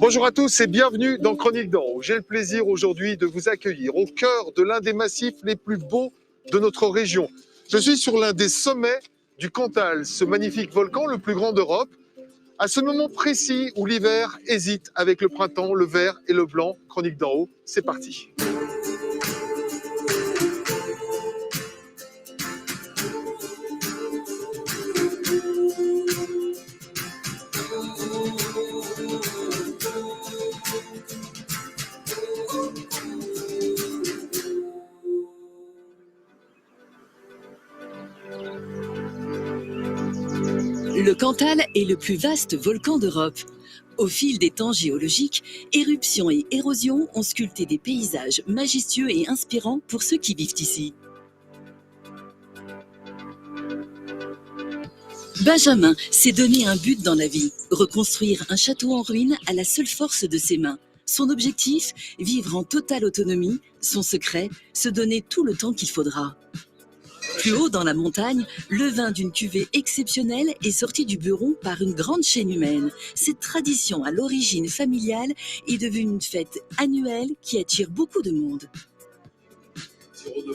Bonjour à tous et bienvenue dans Chronique d'en haut. J'ai le plaisir aujourd'hui de vous accueillir au cœur de l'un des massifs les plus beaux de notre région. Je suis sur l'un des sommets du Cantal, ce magnifique volcan le plus grand d'Europe. À ce moment précis où l'hiver hésite avec le printemps, le vert et le blanc, Chronique d'en haut, c'est parti. Le Cantal est le plus vaste volcan d'Europe. Au fil des temps géologiques, éruptions et érosions ont sculpté des paysages majestueux et inspirants pour ceux qui vivent ici. Benjamin s'est donné un but dans la vie, reconstruire un château en ruine à la seule force de ses mains. Son objectif, vivre en totale autonomie. Son secret, se donner tout le temps qu'il faudra. Plus haut dans la montagne, le vin d'une cuvée exceptionnelle est sorti du Beuron par une grande chaîne humaine. Cette tradition à l'origine familiale est devenue une fête annuelle qui attire beaucoup de monde.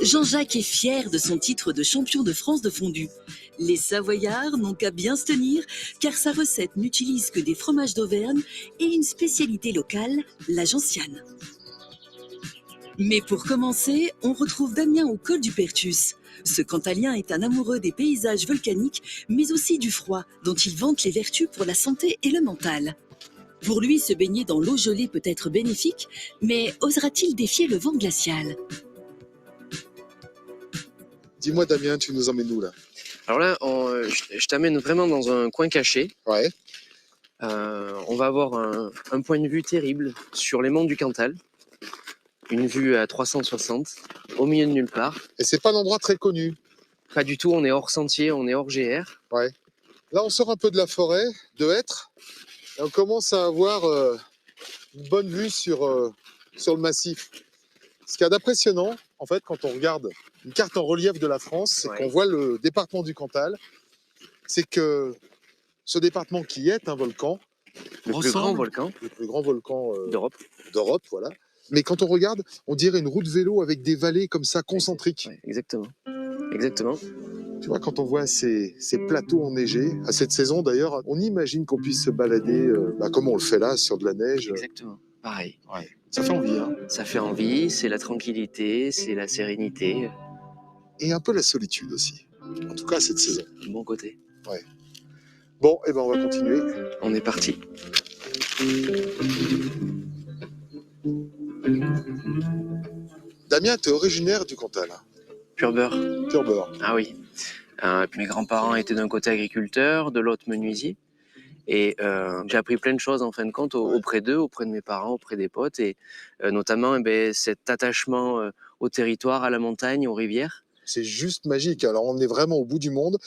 Jean-Jacques est fier de son titre de champion de France de fondue. Les Savoyards n'ont qu'à bien se tenir car sa recette n'utilise que des fromages d'Auvergne et une spécialité locale, la gentiane. Mais pour commencer, on retrouve Damien au col du Pertus. Ce Cantalien est un amoureux des paysages volcaniques, mais aussi du froid, dont il vante les vertus pour la santé et le mental. Pour lui, se baigner dans l'eau gelée peut être bénéfique, mais osera-t-il défier le vent glacial ? Dis-moi Damien, tu nous emmènes où là? Alors là, je t'amène vraiment dans un coin caché. Ouais. On va avoir un point de vue terrible sur les monts du Cantal. Une vue à 360, au milieu de nulle part. Et c'est pas un endroit très connu. Pas du tout, on est hors sentier, on est hors GR. Ouais. Là, on sort un peu de la forêt, de hêtres, et on commence à avoir une bonne vue sur le massif. Ce qu'il y a d'impressionnant, en fait, quand on regarde une carte en relief de la France, c'est qu'on voit le département du Cantal. C'est que ce département qui est un volcan, Le plus grand volcan d'Europe, voilà. Mais quand on regarde, on dirait une route vélo avec des vallées comme ça concentriques. Ouais, exactement. Exactement. Tu vois, quand on voit ces plateaux enneigés, à cette saison d'ailleurs, on imagine qu'on puisse se balader comme on le fait là, sur de la neige. Exactement. Pareil. Ouais. Ça fait envie, hein. Ça fait envie, c'est la tranquillité, c'est la sérénité. Et un peu la solitude aussi. En tout cas, cette saison. Un bon côté. Ouais. Bon, et ben on va continuer. On est parti. Damien, tu es originaire du Cantal. Pur beurre. Pur beurre. Ah oui. Mes grands-parents étaient d'un côté agriculteurs, de l'autre menuisiers. Et j'ai appris plein de choses en fin de compte auprès d'eux, auprès de mes parents, auprès des potes. Et notamment cet attachement au territoire, à la montagne, aux rivières. C'est juste magique. Alors on est vraiment au bout du monde.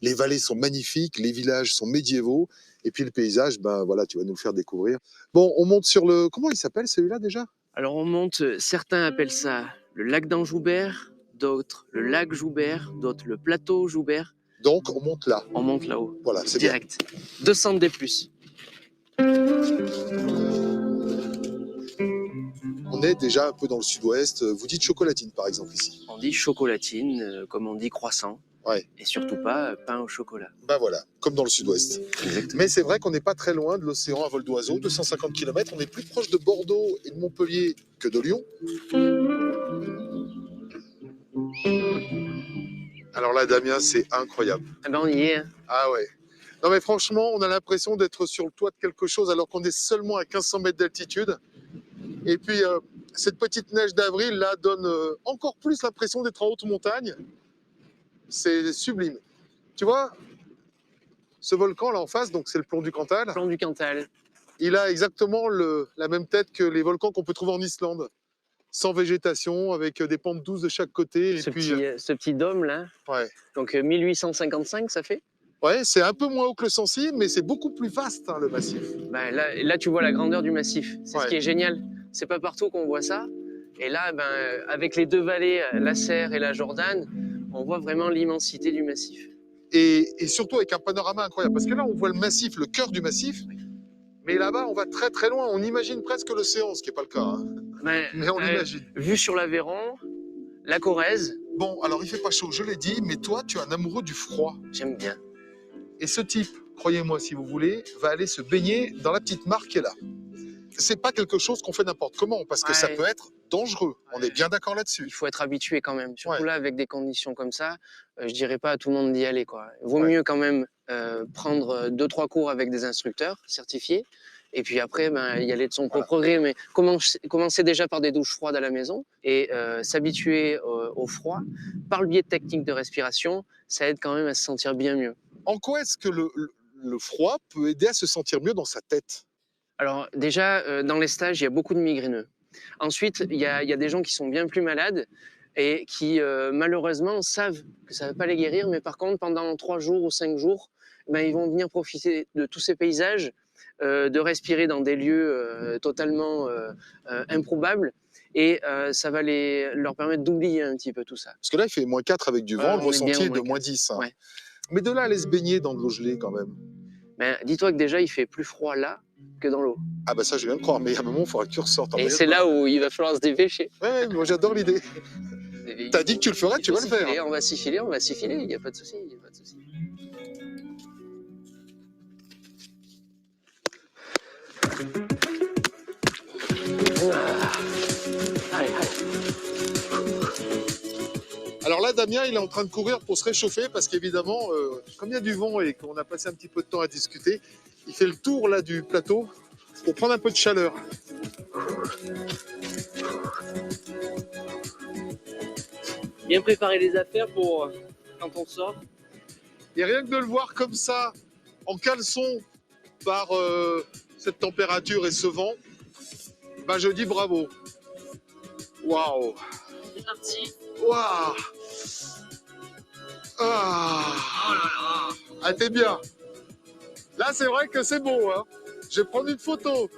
Les vallées sont magnifiques, les villages sont médiévaux. Et puis le paysage, ben voilà, tu vas nous le faire découvrir. Bon, on monte sur le... Comment il s'appelle celui-là déjà? Alors on monte, certains appellent ça le lac d'Anjoubert, d'autres le lac Joubert, d'autres le plateau Joubert. Donc on monte là. On monte là-haut. Voilà, c'est direct. 200 D+. On est déjà un peu dans le sud-ouest. Vous dites chocolatine par exemple ici. On dit chocolatine, comme on dit croissant. Ouais. Et surtout pas pain au chocolat. Ben voilà, comme dans le sud-ouest. Exactement. Mais c'est vrai qu'on n'est pas très loin de l'océan à vol d'oiseau, 250 km. On est plus proche de Bordeaux et de Montpellier que de Lyon. Alors là, Damien, c'est incroyable. Ah ben on y est. Ah ouais. Non mais franchement, on a l'impression d'être sur le toit de quelque chose alors qu'on est seulement à 1500 mètres d'altitude. Et puis, cette petite neige d'avril, là, donne encore plus l'impression d'être en haute montagne. C'est sublime. Tu vois, ce volcan là en face, donc c'est le plomb du Cantal. Plomb du Cantal. Il a exactement la même tête que les volcans qu'on peut trouver en Islande. Sans végétation, avec des pentes douces de chaque côté. Ce petit dôme là. Ouais. Donc 1855, ça fait. Ouais, c'est un peu moins haut que le Sancy, mais c'est beaucoup plus vaste, hein, le massif. Ben, là, tu vois la grandeur du massif. C'est ce qui est génial. C'est pas partout qu'on voit ça. Et là, avec les deux vallées, la Serre et la Jordanne, on voit vraiment l'immensité du massif. Et surtout avec un panorama incroyable. Parce que là, on voit le massif, le cœur du massif. Mais là-bas, on va très très loin. On imagine presque l'océan, ce qui n'est pas le cas, hein. Mais on l'imagine. Vue sur l'Aveyron, la Corrèze, Bon, alors il fait pas chaud, je l'ai dit, mais toi, tu es un amoureux du froid. j'aime bien. Et ce type, croyez-moi si vous voulez, va aller se baigner dans la petite mare qui est là. C'est pas quelque chose qu'on fait n'importe comment, parce que ça Ouais. peut être dangereux. On est bien d'accord là-dessus. Il faut être habitué quand même. Surtout Ouais. là, avec des conditions comme ça, je dirais pas à tout le monde d'y aller, quoi. Vaut Ouais. mieux quand même prendre 2-3 cours avec des instructeurs certifiés. Et puis après, ben, y aller de son propre gré. Mais commencer déjà par des douches froides à la maison et s'habituer au froid par le biais de techniques de respiration, ça aide quand même à se sentir bien mieux. En quoi est-ce que le froid peut aider à se sentir mieux dans sa tête? Alors déjà, dans les stages, il y a beaucoup de migraineux. Ensuite, il y a des gens qui sont bien plus malades et qui, malheureusement, savent que ça ne va pas les guérir, mais par contre, pendant 3 jours ou 5 jours, ben, ils vont venir profiter de tous ces paysages, de respirer dans des lieux, totalement, improbables et ça va leur permettre d'oublier un petit peu tout ça. Parce que là, il fait -4 avec du Ouais, vent, le on est bien ressenti au est de -4. -10, hein. Ouais. Mais de là à aller se baigner dans de l'eau gelée quand même. Ben, dis-toi que déjà, il fait plus froid là que dans l'eau Ah bah ça, je viens de croire, mais à un moment, il faudra que tu ressortes en et maillot c'est de bain. là où il va falloir se dépêcher. Ouais, moi j'adore l'idée. T'as dit que tu le ferais, Il tu faut vas le s'y faire. filer, on va s'y filer, il n'y a pas de souci, il y a pas de souci. Allez, Alors là, Damien, il est en train de courir pour se réchauffer parce qu'évidemment, comme il y a du vent et qu'on a passé un petit peu de temps à discuter, il fait le tour là du plateau pour prendre un peu de chaleur. bien préparer les affaires pour quand on sort. Et rien que de le voir comme ça, en caleçon, par cette température et ce vent, bah je dis bravo. Waouh! C'est parti. Waouh! Ah! Oh là là. Ah, t'es bien. Là, c'est vrai que c'est beau, hein. Je vais prendre une photo.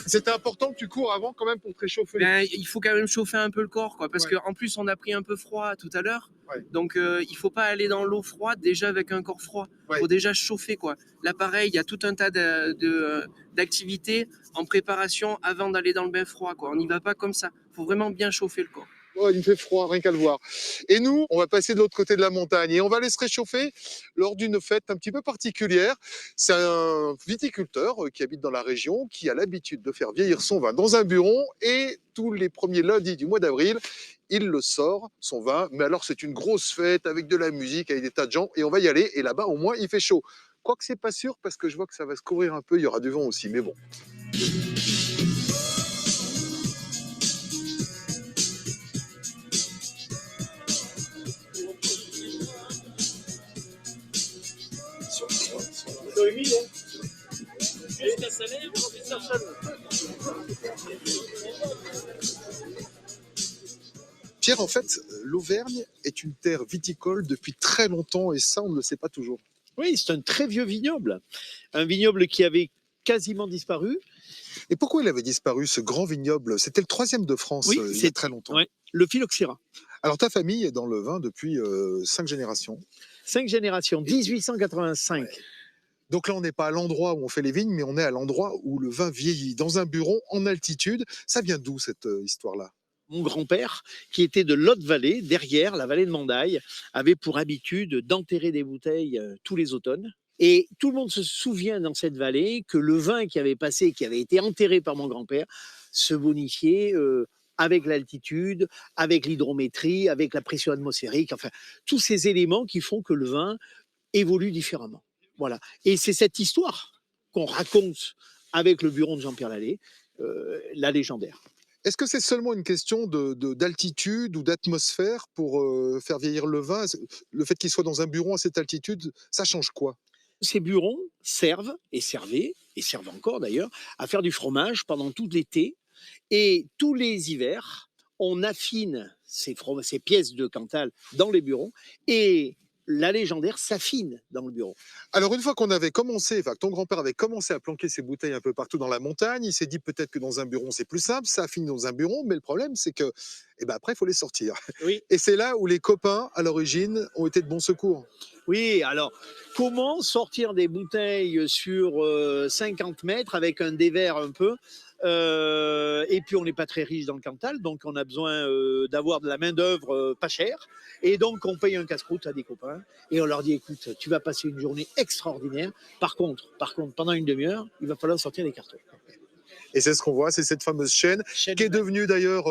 C'était important que tu cours avant quand même pour te réchauffer. Ben, il faut quand même chauffer un peu le corps, quoi, parce Ouais. qu'en plus on a pris un peu froid tout à l'heure, Ouais. donc il faut pas aller dans l'eau froide déjà avec un corps froid. Ouais. Faut déjà chauffer, quoi. Là, pareil, il y a tout un tas d'activités en préparation avant d'aller dans le bain froid, quoi. On n'y va pas comme ça. Faut vraiment bien chauffer le corps. Oh, il me fait froid, rien qu'à le voir. Et nous, on va passer de l'autre côté de la montagne et on va aller se réchauffer lors d'une fête un petit peu particulière. C'est un viticulteur qui habite dans la région, qui a l'habitude de faire vieillir son vin dans un buron et tous les premiers lundis du mois d'avril, il le sort, son vin. Mais alors, c'est une grosse fête avec de la musique, avec des tas de gens et on va y aller. Et là-bas, au moins, il fait chaud. Quoique c'est pas sûr parce que je vois que ça va se couvrir un peu, il y aura du vent aussi, mais bon. Pierre, en fait, l'Auvergne est une terre viticole depuis très longtemps et ça, on ne le sait pas toujours. Oui, c'est un très vieux vignoble. Un vignoble qui avait quasiment disparu. Et pourquoi il avait disparu, ce grand vignoble? C'était le troisième de France Oui, il y a c'est très longtemps. ouais, le phylloxéra. Alors, ta famille est dans le vin depuis 5 générations. 5 générations, 1885. Donc là, on n'est pas à l'endroit où on fait les vignes, mais on est à l'endroit où le vin vieillit, dans un buron en altitude. Ça vient d'où cette histoire-là? Mon grand-père, qui était de l'Haute-Vallée, derrière la vallée de Mandaille, avait pour habitude d'enterrer des bouteilles tous les automnes. Et tout le monde se souvient dans cette vallée que le vin qui avait passé, qui avait été enterré par mon grand-père, se bonifiait avec l'altitude, avec l'hydrométrie, avec la pression atmosphérique, enfin, tous ces éléments qui font que le vin évolue différemment. Voilà. Et c'est cette histoire qu'on raconte avec le buron de Jean-Pierre Lallet, la légendaire. Est-ce que c'est seulement une question d'altitude ou d'atmosphère pour faire vieillir le vin? Le fait qu'il soit dans un buron à cette altitude, ça change quoi? Ces burons servent, et servaient, et servent encore d'ailleurs, à faire du fromage pendant tout l'été. Et tous les hivers, on affine ces pièces de Cantal dans les burons. Et la légendaire s'affine dans le bureau. Alors, une fois qu'on avait commencé, enfin, que ton grand-père avait commencé à planquer ses bouteilles un peu partout dans la montagne, il s'est dit peut-être que dans un bureau, c'est plus simple, ça affine dans un bureau, mais le problème, c'est que, eh ben, après, il faut les sortir. Oui. Et c'est là où les copains, à l'origine, ont été de bons secours. Oui, alors, comment sortir des bouteilles sur 50 mètres avec un dévers un peu et puis, on n'est pas très riche dans le Cantal, donc on a besoin d'avoir de la main-d'œuvre pas chère. Et donc, on paye un casse-croûte à des copains et on leur dit écoute, tu vas passer une journée extraordinaire. Par contre, pendant une demi-heure, il va falloir sortir les cartons. Et c'est ce qu'on voit, c'est cette fameuse chaîne Chaîne qui est humaine. devenue d'ailleurs,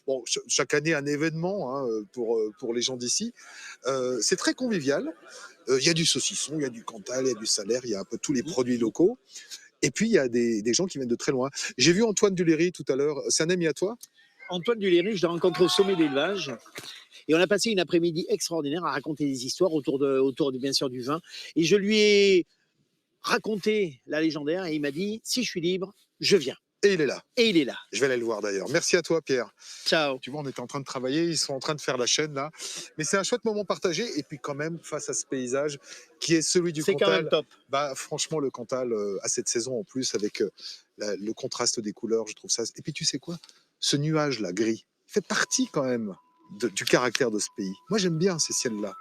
bon, chaque année un événement hein, pour les gens d'ici. C'est très convivial. Il y a du saucisson, il y a du Cantal, il y a du Salaire, il y a un peu tous les produits locaux. Et puis, il y a des gens qui viennent de très loin. J'ai vu Antoine Duléry tout à l'heure. C'est un ami à toi? Antoine Duléry, je l'ai rencontré au sommet d'élevage. Et on a passé une après-midi extraordinaire à raconter des histoires autour de bien sûr du vin. Et je lui ai raconté la légendaire et il m'a dit si je suis libre, je viens. Et il est là. Et il est là. Je vais aller le voir d'ailleurs. Merci à toi, Pierre. Ciao. Tu vois, on était en train de travailler, ils sont en train de faire la chaîne là. Mais c'est un chouette moment partagé. Et puis quand même, face à ce paysage qui est celui du C'est quand même Cantal, top. bah, franchement, le Cantal, à cette saison en plus, avec le contraste des couleurs, je trouve ça. Et puis tu sais quoi? Ce nuage-là, gris, fait partie quand même du caractère de ce pays. Moi, j'aime bien ces ciels-là.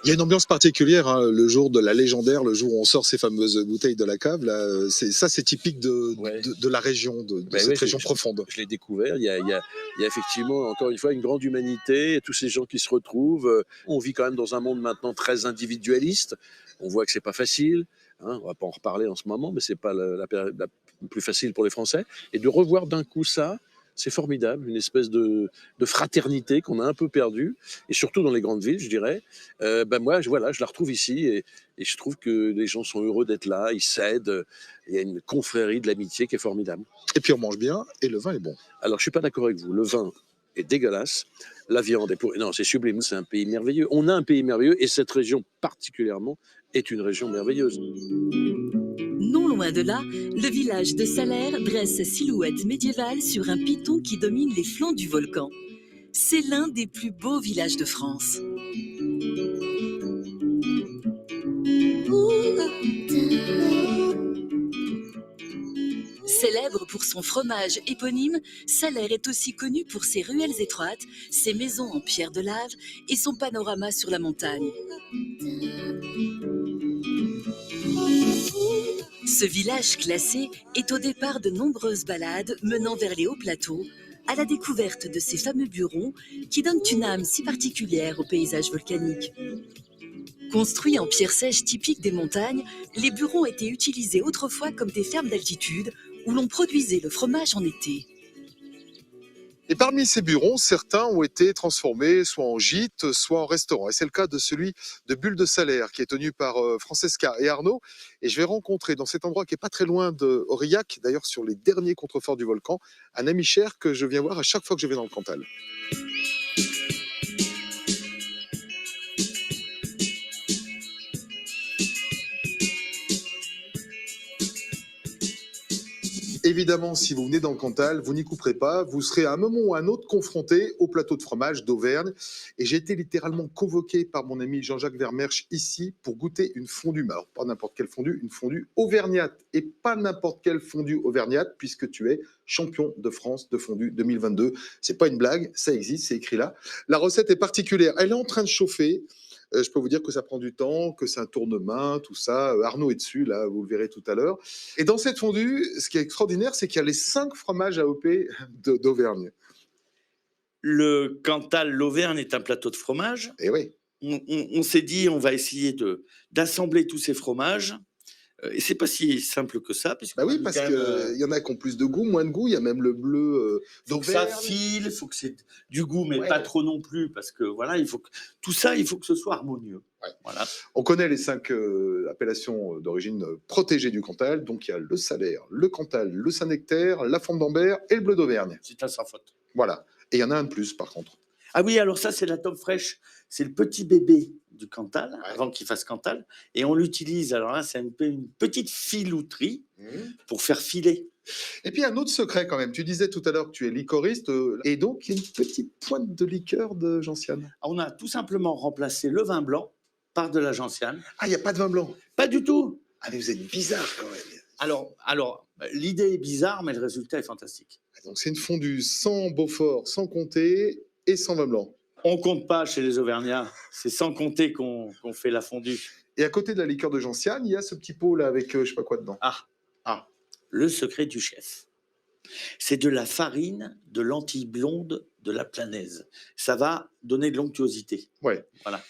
Il y a une ambiance particulière hein, le jour de la légendaire, le jour où on sort ces fameuses bouteilles de la cave. Là, c'est typique Ouais. de la région, de Ben cette ouais, région profonde. je l'ai découvert. Il y a effectivement, encore une fois, une grande humanité, et tous ces gens qui se retrouvent. On vit quand même dans un monde maintenant très individualiste. On voit que c'est pas facile. Hein, on va pas en reparler en ce moment, mais c'est pas la période la plus facile pour les Français. Et de revoir d'un coup ça, c'est formidable, une espèce de fraternité qu'on a un peu perdue, et surtout dans les grandes villes, je dirais. Ben moi, voilà, je la retrouve ici, et je trouve que les gens sont heureux d'être là, ils s'aident. Il y a une confrérie de l'amitié qui est formidable. Et puis on mange bien et le vin est bon. Alors, je suis pas d'accord avec vous. Le vin est dégueulasse. La viande est pourrie. Non, c'est sublime. C'est un pays merveilleux. On a un pays merveilleux, et cette région particulièrement est une région merveilleuse. Non loin de là, le village de Salaire dresse sa silhouette médiévale sur un piton qui domine les flancs du volcan. C'est l'un des plus beaux villages de France. Célèbre pour son fromage éponyme, Salaire est aussi connu pour ses ruelles étroites, ses maisons en pierre de lave et son panorama sur la montagne. Ce village classé est au départ de nombreuses balades menant vers les hauts plateaux, à la découverte de ces fameux burons qui donnent une âme si particulière au paysage volcanique. Construits en pierre sèche typique des montagnes, les burons étaient utilisés autrefois comme des fermes d'altitude où l'on produisait le fromage en été. Et parmi ces burons, certains ont été transformés soit en gîte, soit en restaurant. Et c'est le cas de celui de Bulle de Salaire, qui est tenu par Francesca et Arnaud. Et je vais rencontrer dans cet endroit qui est pas très loin de Aurillac, d'ailleurs sur les derniers contreforts du volcan, un ami cher que je viens voir à chaque fois que je vais dans le Cantal. Évidemment, si vous venez dans le Cantal, vous n'y couperez pas. Vous serez à un moment ou à un autre confronté au plateau de fromage d'Auvergne. Et j'ai été littéralement convoqué par mon ami Jean-Jacques Vermersch ici pour goûter une fondue. Mais alors, pas n'importe quelle fondue, une fondue auvergnate. Et pas n'importe quelle fondue auvergnate, puisque tu es champion de France de fondue 2022. C'est pas une blague, ça existe, c'est écrit là. La recette est particulière. Elle est en train de chauffer. Je peux vous dire que ça prend du temps, que c'est un tourne-main, tout ça. Arnaud est dessus, là, vous le verrez tout à l'heure. Et dans cette fondue, ce qui est extraordinaire, c'est qu'il y a les 5 fromages AOP d'Auvergne. Le Cantal, l'Auvergne est un plateau de fromage. Et oui. On s'est dit, on va essayer d'assembler tous ces fromages. Et c'est pas si simple que ça. Bah oui, parce qu'il y en a qui ont plus de goût, moins de goût. Il y a même le bleu ça d'Auvergne. file, il faut que c'est du goût, mais Ouais. pas trop non plus, parce que voilà, tout ça, il faut que ce soit harmonieux. Ouais. Voilà. On connaît les 5 appellations d'origine protégée du Cantal. Donc il y a le Salaire, le Cantal, le Saint-Nectaire, la Fonte d'Ambert et le Bleu d'Auvergne. C'est un sans faute. Voilà. Et il y en a un de plus, par contre. Ah oui, alors ça, c'est la tome fraîche. C'est le petit bébé du Cantal, Ouais. avant qu'il fasse Cantal. Et on l'utilise, alors là, c'est une petite filouterie pour faire filer. Et puis un autre secret quand même. Tu disais tout à l'heure que tu es liquoriste, et donc il y a une petite pointe de liqueur de gentiane. On a tout simplement remplacé le vin blanc par de la gentiane. Ah, il n'y a pas de vin blanc. Pas du tout. Ah, mais vous êtes bizarre quand même. Alors, l'idée est bizarre, mais le résultat est fantastique. Donc c'est une fondue sans Beaufort, sans comté et sans vin blanc. On compte pas chez les Auvergnats. C'est sans compter qu'on fait la fondue. Et à côté de la liqueur de gentiane, il y a ce petit pot là avec je sais pas quoi dedans. Ah, le secret du chef. C'est de la farine de lentilles blondes de la Planaise. Ça va donner de l'onctuosité. Ouais. Voilà.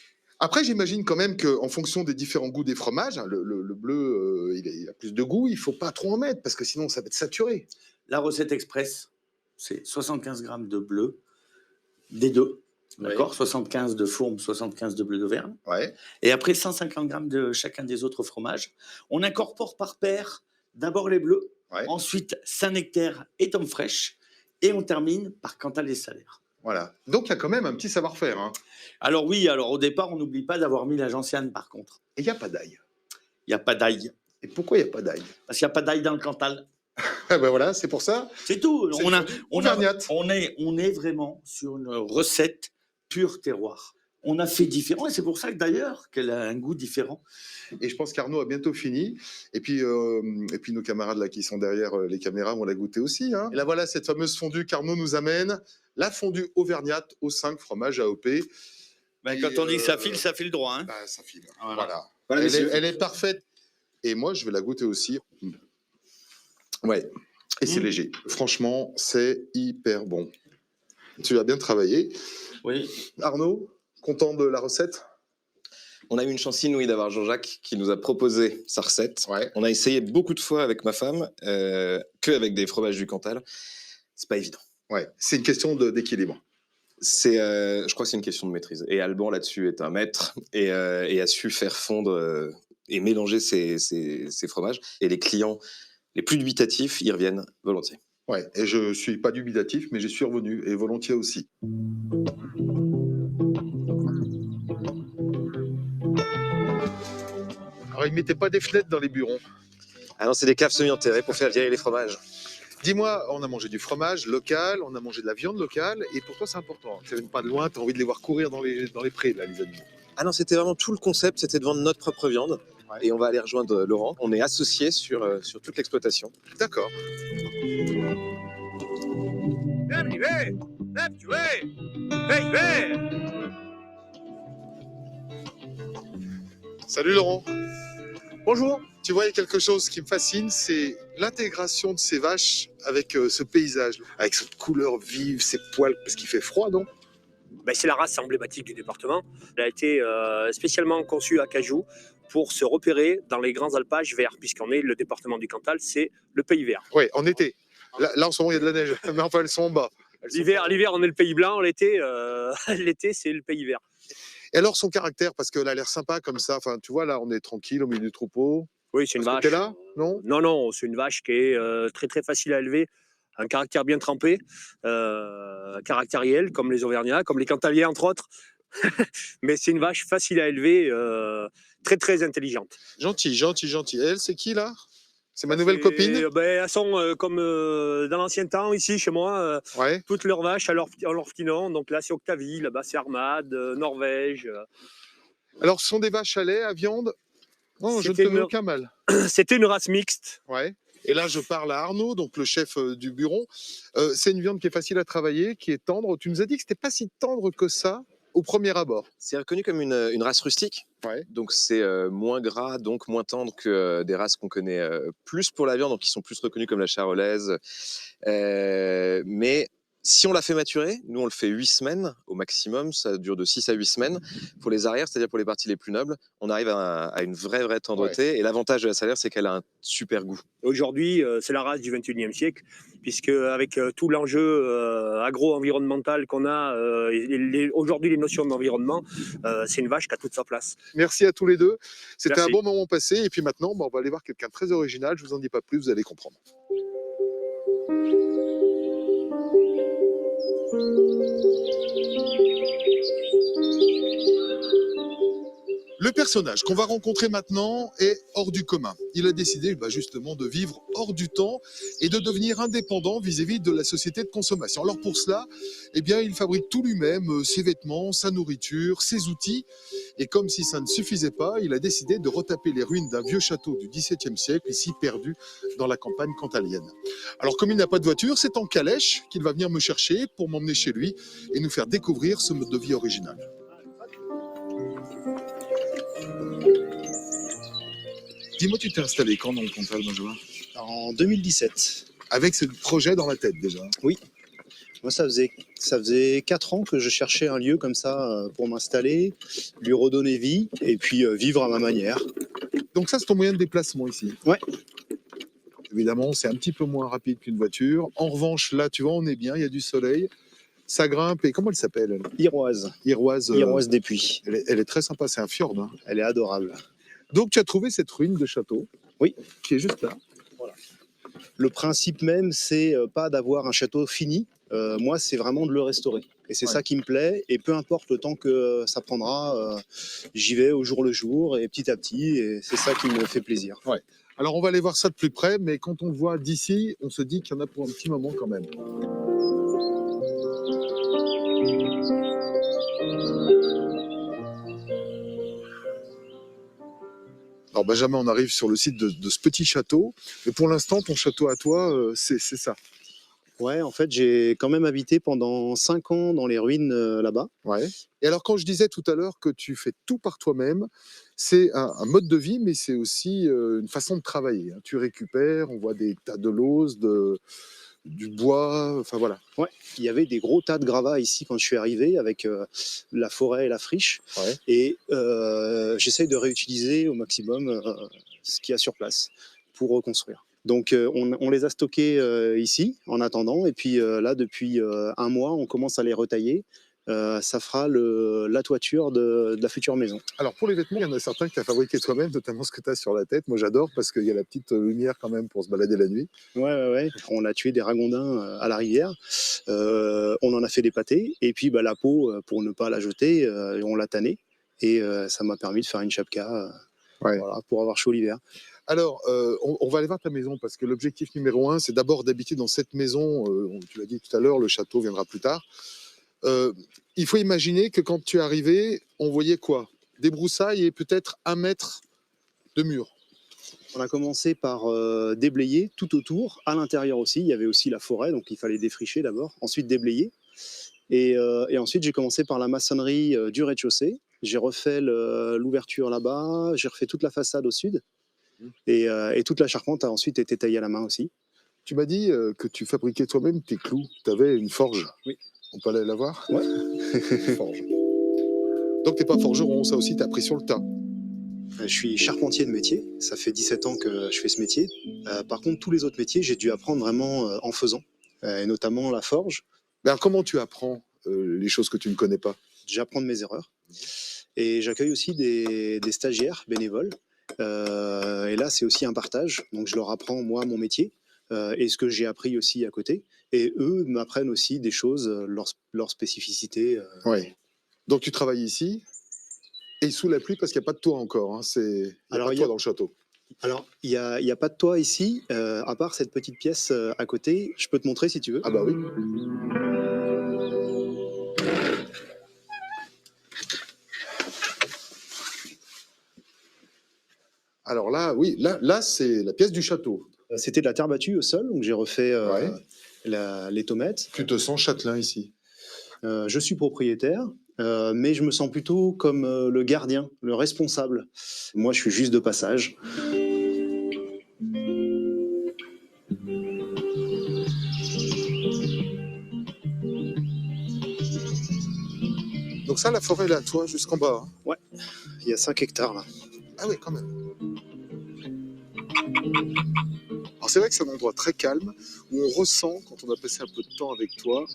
Après, j'imagine quand même qu'en fonction des différents goûts des fromages, hein, le bleu, il a plus de goût, il faut pas trop en mettre parce que sinon ça va être saturé. La recette express, c'est 75 grammes de bleu, des deux. D'accord, 75 de fourme, 75 de bleu d'Auvergne. Ouais. Et après 150 grammes de chacun des autres fromages. On incorpore par paire d'abord les bleus, Ouais. ensuite Saint-Nectaire et Tome fraîche, et on termine par Cantal et Salaire. Voilà. Donc il y a quand même un petit savoir-faire. Hein. Alors oui, au départ, on n'oublie pas d'avoir mis la gentiane par contre. Et il n'y a pas d'ail. Il n'y a pas d'ail. Et pourquoi il n'y a pas d'ail? Parce qu'il n'y a pas d'ail dans le Cantal. Ah ben voilà, c'est pour ça. C'est tout. C'est Auvergnate. On est vraiment sur une recette pure terroir. On a fait différent et c'est pour ça que d'ailleurs qu'elle a un goût différent. Et je pense qu'Arnaud a bientôt fini. Et puis nos camarades là qui sont derrière les caméras vont la goûter aussi. Hein. Et là voilà cette fameuse fondue qu'Arnaud nous amène. La fondue auvergnate aux 5 fromages AOP. Ben, quand on dit que ça file droit. Hein. Bah, ça file. Voilà. Voilà. Elle est parfaite. Et moi, je vais la goûter aussi. Ouais. Et c'est léger. Franchement, c'est hyper bon. Tu as bien travaillé. Oui. Arnaud, content de la recette? On a eu une chance inouïe d'avoir Jean-Jacques qui nous a proposé sa recette. Ouais. On a essayé beaucoup de fois avec ma femme, qu'avec des fromages du Cantal. C'est pas évident. Ouais. C'est une question d'équilibre. Je crois que c'est une question de maîtrise. Et Alban là-dessus est un maître et a su faire fondre et mélanger ces fromages. Et les clients les plus dubitatifs y reviennent volontiers. Ouais. Et je suis pas dubitatif, mais j'y suis revenu et volontiers aussi. Alors, ils ne mettaient pas des fenêtres dans les burons. Ah non, c'est des caves semi-enterrées pour faire vieillir les fromages. Dis-moi, on a mangé du fromage local, on a mangé de la viande locale, et pour toi, c'est important. Tu viens pas de loin, tu as envie de les voir courir dans les prés, là, les animaux. Ah non, c'était vraiment tout le concept, c'était de vendre notre propre viande. Ouais. Et on va aller rejoindre Laurent. On est associés sur toute l'exploitation. D'accord. Salut Laurent. Bonjour. Tu vois, il y a quelque chose qui me fascine, c'est l'intégration de ces vaches avec ce paysage, avec cette couleur vive, ces poils, parce qu'il fait froid, non? Ben, c'est la race emblématique du département. Elle a été spécialement conçue à Cajou pour se repérer dans les grands alpages verts, puisqu'on est le département du Cantal, c'est le pays vert. Oui, en été. Là, en ce moment, il y a de la neige, mais enfin, elles sont en bas. L'hiver, on est le pays blanc, l'été, l'été, c'est le pays vert. Et alors, son caractère, parce qu'elle a l'air sympa comme ça, enfin, tu vois, là, on est tranquille au milieu du troupeau. Oui, c'est une vache. T'es là, non? Non, c'est une vache qui est très très facile à élever, un caractère bien trempé, caractériel, comme les Auvergnats, comme les Cantaliens, entre autres. Mais c'est une vache facile à élever, très très intelligente. Gentil. Et elle, c'est qui, là? C'est ma nouvelle copine? Elles sont comme dans l'ancien temps, ici, chez moi, Ouais. toutes leurs vaches à leur petit nom. Donc là, c'est Octavie, là-bas, c'est Armade, Norvège. Alors, ce sont des vaches à lait, à viande? Non, je ne te mets aucun mal. C'était une race mixte. Ouais. Et là, je parle à Arnaud, donc le chef du bureau. C'est une viande qui est facile à travailler, qui est tendre. Tu nous as dit que c'était pas si tendre que ça au premier abord. C'est reconnu comme une race rustique. Ouais. Donc c'est moins gras, donc moins tendre que des races qu'on connaît plus pour la viande, donc qui sont plus reconnues comme la charolaise. Mais si on la fait maturer, nous on le fait 8 semaines au maximum, ça dure de 6 à 8 semaines. Pour les arrières, c'est-à-dire pour les parties les plus nobles, on arrive à une vraie tendreté. Ouais. Et l'avantage de la salaire, c'est qu'elle a un super goût. Aujourd'hui, c'est la race du 21e siècle, puisque avec tout l'enjeu agro-environnemental qu'on a, aujourd'hui les notions d'environnement, c'est une vache qui a toute sa place. Merci à tous les deux. C'était un bon moment passé. Et puis maintenant, on va aller voir quelqu'un de très original. Je vous en dis pas plus, vous allez comprendre. Le personnage qu'on va rencontrer maintenant est hors du commun. Il a décidé justement de vivre hors du temps et de devenir indépendant vis-à-vis de la société de consommation. Alors pour cela, il fabrique tout lui-même, ses vêtements, sa nourriture, ses outils. Et comme si ça ne suffisait pas, il a décidé de retaper les ruines d'un vieux château du XVIIe siècle, ici perdu dans la campagne cantalienne. Alors comme il n'a pas de voiture, c'est en calèche qu'il va venir me chercher pour m'emmener chez lui et nous faire découvrir ce mode de vie original. Dis-moi, tu t'es installé quand dans le Cantal, Benjamin? En 2017. Avec ce projet dans la tête déjà? Oui. Moi, ça faisait 4 ans que je cherchais un lieu comme ça pour m'installer, lui redonner vie et puis vivre à ma manière. Donc ça, c'est ton moyen de déplacement ici? Ouais. Évidemment, c'est un petit peu moins rapide qu'une voiture. En revanche, là, tu vois, on est bien, il y a du soleil. Ça grimpe. Et comment elle s'appelle, elle? Iroise. Iroise des Puits. Elle est très sympa, c'est un fjord. Hein. Elle est adorable. Donc, tu as trouvé cette ruine de château? Oui. Qui est juste là. Voilà. Le principe même, c'est pas d'avoir un château fini. Moi, c'est vraiment de le restaurer. Et c'est ça qui me plaît. Et peu importe le temps que ça prendra, j'y vais au jour le jour et petit à petit. Et c'est ça qui me fait plaisir. Ouais. Alors, on va aller voir ça de plus près. Mais quand on le voit d'ici, on se dit qu'il y en a pour un petit moment quand même. Alors Benjamin, on arrive sur le site de ce petit château. Mais pour l'instant, ton château à toi, c'est ça. Ouais, en fait, j'ai quand même habité pendant 5 ans dans les ruines là-bas. Ouais. Et alors, quand je disais tout à l'heure que tu fais tout par toi-même, c'est un mode de vie, mais c'est aussi une façon de travailler. Hein. Tu récupères, on voit des tas de lauses, du bois, enfin voilà. Ouais, il y avait des gros tas de gravats ici quand je suis arrivé avec la forêt et la friche. Ouais. Et j'essaye de réutiliser au maximum ce qu'il y a sur place pour reconstruire. Donc on les a stockés ici en attendant. Et puis là, depuis 1 mois, on commence à les retailler. Ça fera la toiture de la future maison. Alors pour les vêtements, il y en a certains que tu as fabriqués toi-même, notamment ce que tu as sur la tête. Moi j'adore parce qu'il y a la petite lumière quand même pour se balader la nuit. Ouais. On a tué des ragondins à la rivière. On en a fait des pâtés. Et puis la peau, pour ne pas la jeter, on l'a tannée. Et ça m'a permis de faire une chapka voilà, pour avoir chaud l'hiver. Alors, on va aller voir ta maison parce que l'objectif numéro 1, c'est d'abord d'habiter dans cette maison. Tu l'as dit tout à l'heure, le château viendra plus tard. Il faut imaginer que quand tu es arrivé, on voyait quoi? Des broussailles et peut-être 1 mètre de mur. On a commencé par déblayer tout autour, à l'intérieur aussi. Il y avait aussi la forêt, donc il fallait défricher d'abord, ensuite déblayer. Et ensuite, j'ai commencé par la maçonnerie du rez-de-chaussée. J'ai refait l'ouverture là-bas, j'ai refait toute la façade au sud. Et toute la charpente a ensuite été taillée à la main aussi. Tu m'as dit que tu fabriquais toi-même tes clous. Tu avais une forge. Oui. On peut aller la voir? Ouais. Forge. Donc tu n'es pas forgeron, ça aussi tu as appris sur le tas. Je suis charpentier de métier, ça fait 17 ans que je fais ce métier. Par contre, tous les autres métiers, j'ai dû apprendre vraiment en faisant, et notamment la forge. Mais alors comment tu apprends les choses que tu ne connais pas? J'apprends de mes erreurs. Et j'accueille aussi des stagiaires bénévoles. Et là, c'est aussi un partage. Donc, je leur apprends, moi, mon métier et ce que j'ai appris aussi à côté. Et eux m'apprennent aussi des choses, leurs spécificités. Oui. Donc, tu travailles ici et sous la pluie parce qu'il n'y a pas de toit encore. Hein. Il n'y a pas de toit dans le château. Alors, il y a pas de toit ici, à part cette petite pièce à côté. Je peux te montrer si tu veux. Ah bah oui. Alors là, oui, là c'est la pièce du château. C'était de la terre battue au sol, donc j'ai refait les tomates. Tu te sens châtelain ici? Je suis propriétaire, mais je me sens plutôt comme le gardien, le responsable. Moi, je suis juste de passage. Donc ça, la forêt, elle est à toi, jusqu'en bas. Hein. Ouais, il y a 5 hectares là. Ah oui, quand même. Alors c'est vrai que c'est un endroit très calme, où on ressent, quand on a passé un peu de temps avec toi,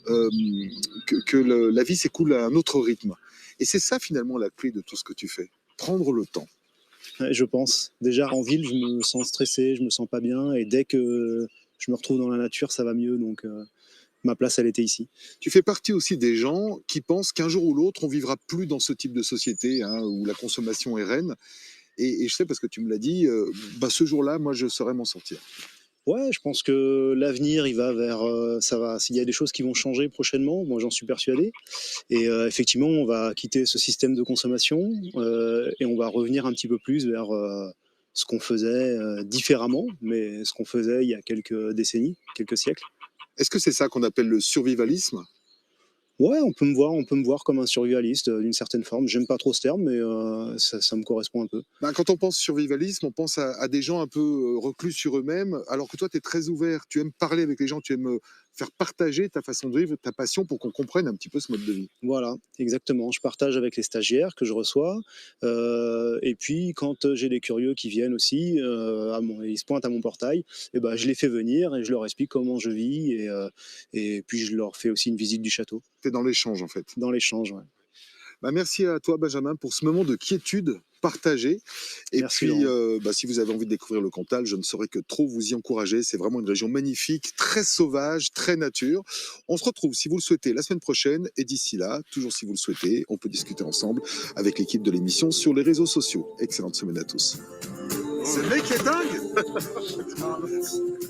que la vie s'écoule à un autre rythme. Et c'est ça finalement la clé de tout ce que tu fais, prendre le temps. Ouais, je pense. Déjà en ville, je me sens stressé, je me sens pas bien, et dès que je me retrouve dans la nature, ça va mieux. Donc ma place, elle était ici. Tu fais partie aussi des gens qui pensent qu'un jour ou l'autre, on vivra plus dans ce type de société hein, où la consommation est reine. Et je sais, parce que tu me l'as dit, ce jour-là, moi, je saurais m'en sortir. Ouais, je pense que l'avenir, il va vers, ça va. S'il y a des choses qui vont changer prochainement, moi j'en suis persuadé. Et effectivement, on va quitter ce système de consommation et on va revenir un petit peu plus vers ce qu'on faisait différemment, mais ce qu'on faisait il y a quelques décennies, quelques siècles. Est-ce que c'est ça qu'on appelle le survivalisme? Ouais, on peut me voir comme un survivaliste d'une certaine forme. J'aime pas trop ce terme, mais ça me correspond un peu. Quand on pense survivalisme, on pense à des gens un peu reclus sur eux-mêmes, alors que toi, tu es très ouvert, tu aimes parler avec les gens, tu aimes faire partager ta façon de vivre, ta passion pour qu'on comprenne un petit peu ce mode de vie. Voilà, exactement. Je partage avec les stagiaires que je reçois. Et puis, quand j'ai des curieux qui viennent aussi, ils se pointent à mon portail, et ben, je les fais venir et je leur explique comment je vis. Et puis, je leur fais aussi une visite du château. Tu es dans l'échange, en fait. Dans l'échange, ouais. Merci à toi, Benjamin, pour ce moment de quiétude partagée. Et Merci, puis, si vous avez envie de découvrir le Cantal, je ne saurais que trop vous y encourager. C'est vraiment une région magnifique, très sauvage, très nature. On se retrouve, si vous le souhaitez, la semaine prochaine. Et d'ici là, toujours si vous le souhaitez, on peut discuter ensemble avec l'équipe de l'émission sur les réseaux sociaux. Excellente semaine à tous. Ce mec est dingue.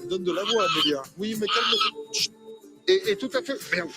Donne de la voix, Amélia. Oui, mais calme-toi. Et tout à fait... Merde.